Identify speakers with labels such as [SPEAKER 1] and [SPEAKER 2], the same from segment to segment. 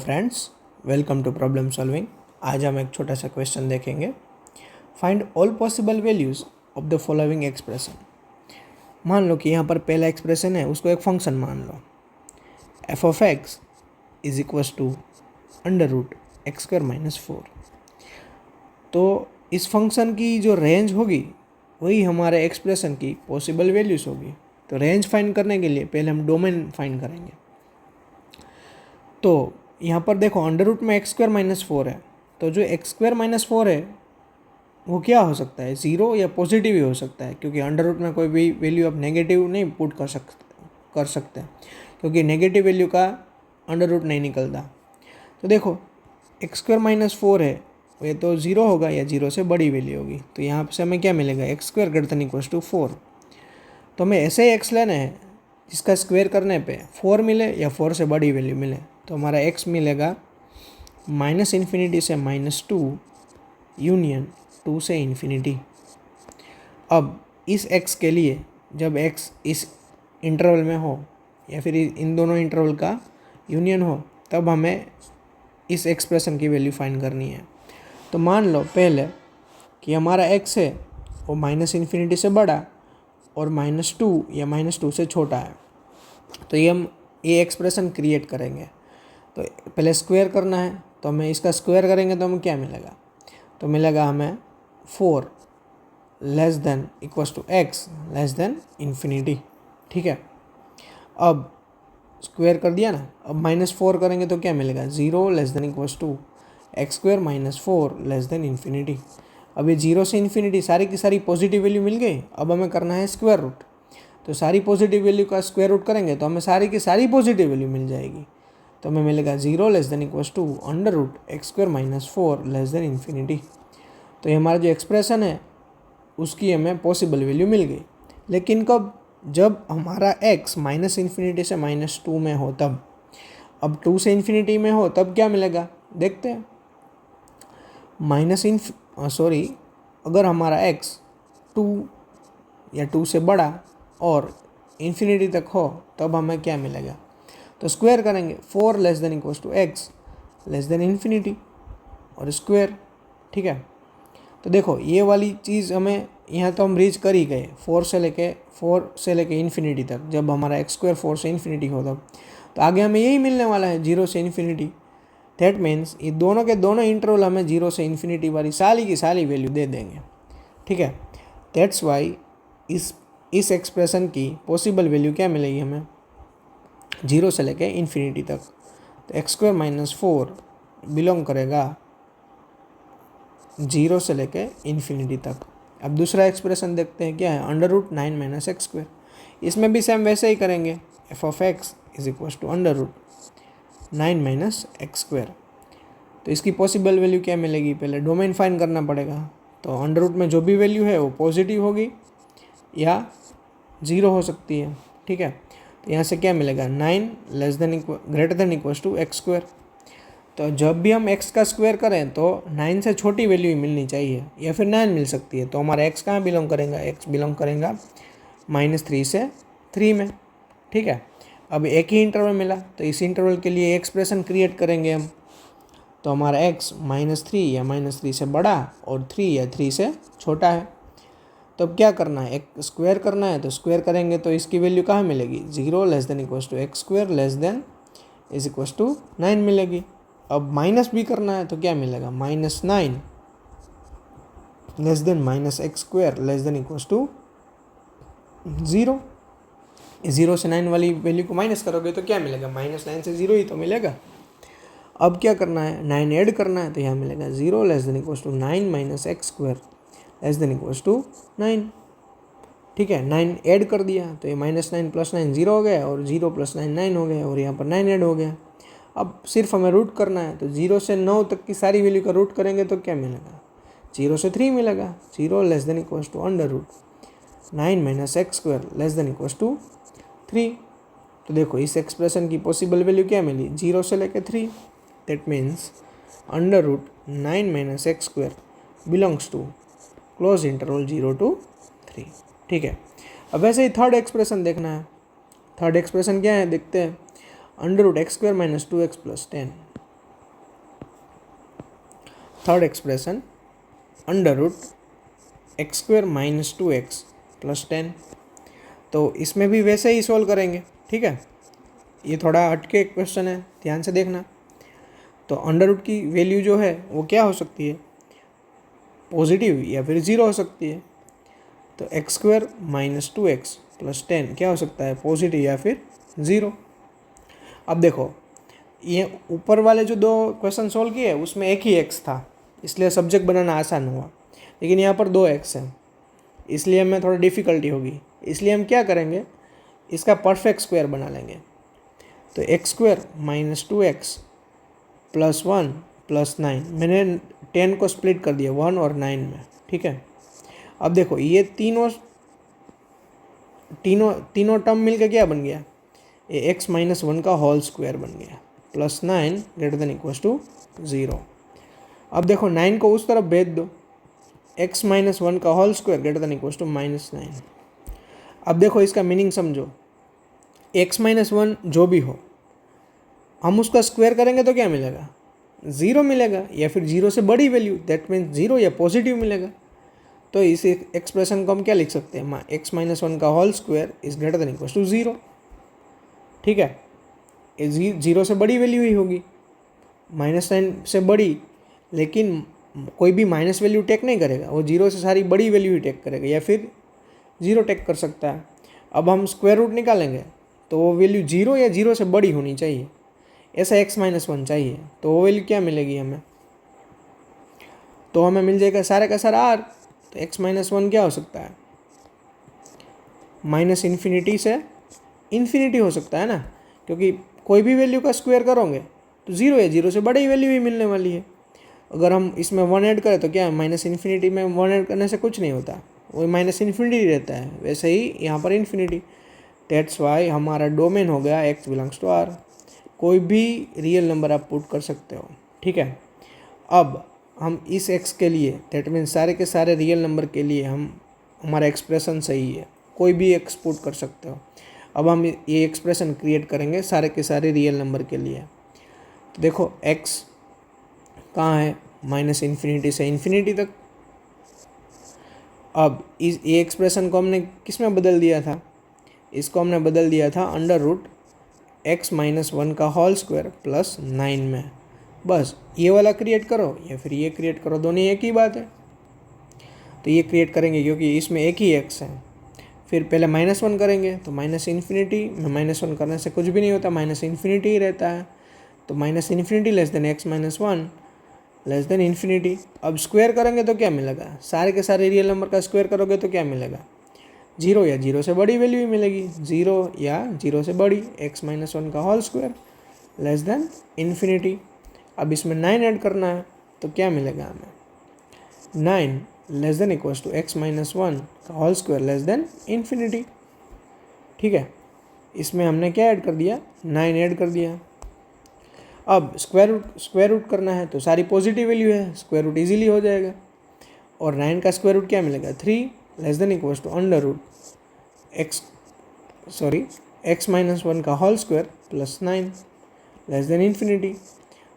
[SPEAKER 1] Friends, welcome to problem solving. आज हम एक छोटा सा क्वेश्चन देखेंगे। Find all possible values of the following expression. मान लो कि यहाँ पर पहला एक्सप्रेशन है, उसको एक फंक्शन मान लो। F of x is equals to under root x square minus 4। तो इस फंक्शन की जो रेंज होगी वही हमारे एक्सप्रेशन की पॉसिबल वैल्यूज होगी। तो रेंज फाइंड करने के लिए पहले हम डोमेन फाइंड करेंगे। तो यहाँ पर देखो, अंडर रूट में एक्स स्क्वायर माइनस 4 है, तो जो एक्स स्क्वायर माइनस 4 है वो क्या हो सकता है, ज़ीरो या पॉजिटिव ही हो सकता है, क्योंकि अंडर रूट में कोई भी वैल्यू आप नेगेटिव नहीं पुट कर सकते क्योंकि नेगेटिव वैल्यू का अंडर रूट नहीं निकलता। तो देखो, एक्स स्क्वायर माइनस 4 है, ये तो ज़ीरो होगा या ज़ीरो से बड़ी वैल्यू होगी। तो यहाँ से हमें क्या मिलेगा, x square greater than equals to 4। तो हमें ऐसे ही एक्स लेना है जिसका स्क्वायर करने पे 4 मिले या 4 से बड़ी वैल्यू मिले। तो हमारा x मिलेगा माइनस इन्फिनिटी से -2 यूनियन 2 से इन्फिनिटी। अब इस x के लिए जब x इस इंटरवल में हो या फिर इन दोनों इंटरवल का यूनियन हो, तब हमें इस एक्सप्रेशन की वैल्यू फाइंड करनी है। तो मान लो पहले कि हमारा x है वो माइनस इन्फिनिटी से बड़ा और -2 या -2 से छोटा है। तो ये एक्सप्रेशन क्रिएट करेंगे। तो पहले स्क्वायर करना है, तो हमें इसका स्क्वायर करेंगे तो हमें क्या मिलेगा, तो मिलेगा हमें 4 less than equals to x less than infinity. ठीक है, अब स्क्वायर कर दिया ना। अब -4 करेंगे तो क्या मिलेगा, 0 less than equals to x square minus 4 less than infinity. अब ये 0 से इन्फिनिटी सारी की सारी पॉजिटिव वैल्यू मिल गई। अब हमें करना है स्क्वायर रूट। तो सारी पॉजिटिव वैल्यू का स्क्वायर रूट करेंगे तो हमें सारी की सारी पॉजिटिव वैल्यू मिल जाएगी। तो हमें मिलेगा 0 less than equals to under root x square minus 4 less than infinity. तो ये हमारा जो एक्सप्रेशन है उसकी हमें पॉसिबल वैल्यू मिल गई। लेकिन कब, जब हमारा x माइनस इन्फिनिटी से -2 में हो तब। अब 2 से इन्फिनिटी में हो तब क्या मिलेगा, देखते हैं। अगर हमारा x 2 या 2 से बड़ा और इन्फिनिटी तक हो तब हमें क्या मिलेगा, तो स्क्वायर करेंगे। 4 less than equals to x less than infinity और स्क्वायर। ठीक है, तो देखो ये वाली चीज़ हमें यहाँ तो हम रीच कर ही गए 4 से लेके इन्फिनिटी तक। जब हमारा एक्स स्क्वायर 4 से इन्फिनिटी हो तब, तो आगे हमें यही मिलने वाला है 0 से इन्फिनिटी। दैट मीन्स ये दोनों के दोनों इंटरवल हमें 0 से इन्फिनिटी वाली सारी की सारी वैल्यू दे देंगे। ठीक है, दैट्स वाई इस एक्सप्रेशन की पॉसिबल वैल्यू क्या मिलेगी हमें, 0 से लेके इन्फिनिटी तक। तो एक्स स्क्वायर माइनस 4 बिलोंग करेगा 0 से लेके इन्फिनिटी तक। अब दूसरा एक्सप्रेशन देखते हैं, क्या है, under root 9 minus x square. इसमें भी सेम वैसे ही करेंगे। F of x is equal to under root 9 minus x square. तो इसकी पॉसिबल वैल्यू क्या मिलेगी, पहले डोमेन फाइंड करना पड़ेगा। तो अंडर रूट में जो भी वैल्यू है वो पॉजिटिव होगी या 0 हो सकती है। ठीक है, तो यहाँ से क्या मिलेगा, 9 less than greater than equals to x square. तो जब भी हम x का स्क्वायर करें तो 9 से छोटी वैल्यू ही मिलनी चाहिए या फिर 9 मिल सकती है। तो हमारा x कहाँ बिलोंग करेगा, x बिलोंग करेगा -3 से 3 में। ठीक है, अब एक ही इंटरवल मिला तो इस इंटरवल के लिए एक्सप्रेशन क्रिएट करेंगे हम। तो हमारा x -3 या -3 से बड़ा और 3 या 3 से छोटा है। तो अब क्या करना है, एक स्क्वायर करना है। तो स्क्वायर करेंगे तो इसकी वैल्यू कहाँ मिलेगी, 0 less than equals to x square less than is equals to 9 मिलेगी। अब माइनस भी करना है तो क्या मिलेगा, -9 less than minus x square less than equals to 0। 0 से 9 वाली वैल्यू को माइनस करोगे तो क्या मिलेगा, -9 से 0 ही तो मिलेगा। अब क्या करना है, 9 ऐड करना है। तो यहाँ मिलेगा 0 less than equals to 9 minus x square less than equals to 9। ठीक है, 9 ऐड कर दिया तो ये -9 + 9 0 हो गया और 0 + 9 9 हो गया और यहाँ पर 9 ऐड हो गया। अब सिर्फ हमें रूट करना है। तो 0 से 9 तक की सारी वैल्यू का रूट करेंगे तो क्या मिलेगा, 0 से 3 मिलेगा। 0 less than equals to under root 9 minus x square less than equals to 3। तो देखो इस एक्सप्रेशन की पॉसिबल वैल्यू क्या मिली, 0 से लेकर 3। That means under root 9 minus x square belongs to close interval 0 to 3। ठीक है, अब वैसे ही थर्ड एक्सप्रेशन देखना है। थर्ड एक्सप्रेशन क्या है, देखते हैं। Under root x square minus 2x + 10 third expression under root x square minus 2x plus 10। तो इसमें भी वैसे ही सॉल्व करेंगे, ठीक है। ये थोड़ा हटके क्वेश्चन है, ध्यान से देखना। तो अंडर रूट की वैल्यू जो है वो क्या हो सकती है, पॉजिटिव या फिर ज़ीरो हो सकती है। तो x square minus 2x plus 10 क्या हो सकता है, पॉजिटिव या फिर ज़ीरो। अब देखो ये ऊपर वाले जो दो क्वेश्चन सोल्व किए उसमें एक ही एक्स था, इसलिए सब्जेक्ट बनाना आसान हुआ। लेकिन यहाँ पर दो एक्स हैं, इसलिए हमें थोड़ा डिफ़िकल्टी होगी। इसलिए हम क्या करेंगे, इसका परफेक्ट स्क्वायर बना लेंगे। तो x square minus 2x plus 1 plus 9, मैंने 10 को स्प्लिट कर दिया 1 और 9 में, ठीक है। अब देखो ये तीनों तीनों तीनों टर्म मिलकर क्या बन गया, ये एक्स माइनस 1 का होल स्क्वायर बन गया plus 9 greater than equals to 0। अब देखो 9 को उस तरफ भेज दो, एक्स माइनस 1 का whole square greater than equals to minus 9। अब देखो इसका मीनिंग समझो, एक्स माइनस 1 जो भी हो हम उसका स्क्वायर करेंगे तो क्या मिलेगा, ज़ीरो मिलेगा, या फिर ज़ीरो से बड़ी वैल्यू, दैट मीन्स ज़ीरो या पॉजिटिव मिलेगा। तो इस एक्सप्रेशन को हम क्या लिख सकते हैं, एक्स माइनस 1 का whole square is greater than equals to 0, ठीक है। ज़ीरो से बड़ी वैल्यू ही होगी, -9 से बड़ी, लेकिन कोई भी माइनस वैल्यू टेक नहीं करेगा, वो जीरो से सारी बड़ी वैल्यू ही टेक करेगा, या फिर ज़ीरो टेक कर सकता है। अब हम स्क्वायर रूट निकालेंगे तो वो वैल्यू ज़ीरो या ज़ीरो से बड़ी होनी चाहिए, ऐसा एक्स माइनस 1 चाहिए। तो वो वैल्यू क्या मिलेगी हमें, तो हमें मिल जाएगा सारे का सारा आर। तो एक्स माइनस 1 क्या हो सकता है, माइनस इन्फिनिटी से इन्फिनिटी हो सकता है ना, क्योंकि कोई भी वैल्यू का स्क्वायर करोगे तो ज़ीरो या ज़ीरो से बड़ी वैल्यू ही मिलने वाली है। अगर हम इसमें 1 ऐड करें तो क्या है, माइनस इन्फिनिटी में 1 ऐड करने से कुछ नहीं होता, वो माइनस इन्फिनिटी रहता है, वैसे ही यहाँ पर इन्फिनिटी। दैट्स वाई हमारा डोमेन हो गया एक्स बिलोंग्स टू आर। कोई भी रियल नंबर आप पुट कर सकते हो, ठीक है। अब हम इस एक्स के लिए, दैट मीन्स सारे के सारे रियल नंबर के लिए हमारा एक्सप्रेशन सही है, कोई भी एक्स पुट कर सकते हो। अब हम ये एक्सप्रेशन क्रिएट करेंगे सारे के सारे रियल नंबर के लिए। तो देखो एक्स कहाँ है, माइनस इन्फिनिटी से इन्फिनिटी तक। अब इस ये एक्सप्रेशन को हमने किस में बदल दिया था, इसको हमने बदल दिया था अंडर रूट एक्स माइनस 1 का होल स्क्वायर प्लस 9 में। बस ये वाला क्रिएट करो या फिर ये क्रिएट करो, दोनों एक ही बात है। तो ये क्रिएट करेंगे क्योंकि इसमें एक ही एक्स है। फिर पहले -1 करेंगे तो माइनस इन्फिनिटी में -1 करने से कुछ भी नहीं होता, माइनस इन्फिनिटी ही रहता है। तो minus infinity less than x minus 1 less than infinity. अब स्क्वायर करेंगे तो क्या मिलेगा, सारे के सारे रियल नंबर का स्क्वायर करोगे तो क्या मिलेगा, जीरो या जीरो से बड़ी वैल्यू ही मिलेगी, जीरो या जीरो से बड़ी, एक्स माइनस 1 का whole square less than infinity. अब इसमें 9 ऐड करना है तो क्या मिलेगा हमें, 9 less than equals to x minus 1 का whole square less than infinity, ठीक है। इसमें हमने क्या ऐड कर दिया, 9 ऐड कर दिया। अब स्क्वायर रूट करना है तो सारी पॉजिटिव वैल्यू है, स्क्वायर रूट ईजिली हो जाएगा। और 9 का स्क्वायर रूट क्या मिलेगा, 3 less than equals to under root x minus 1 का whole square plus 9 less than infinity.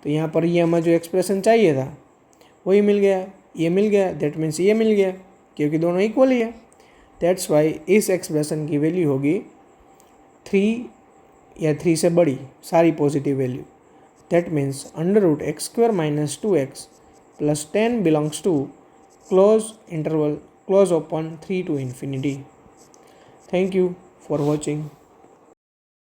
[SPEAKER 1] तो यहाँ पर ये हमें जो एक्सप्रेशन चाहिए था वही मिल गया, ये मिल गया, दैट मीन्स ये मिल गया, क्योंकि दोनों इक्वल ही है। दैट्स वाई इस एक्सप्रेशन की वैल्यू होगी 3 या 3 से बड़ी सारी positive value. That means under root x square minus 2x plus 10 belongs to close interval close open 3 to infinity. Thank you for watching.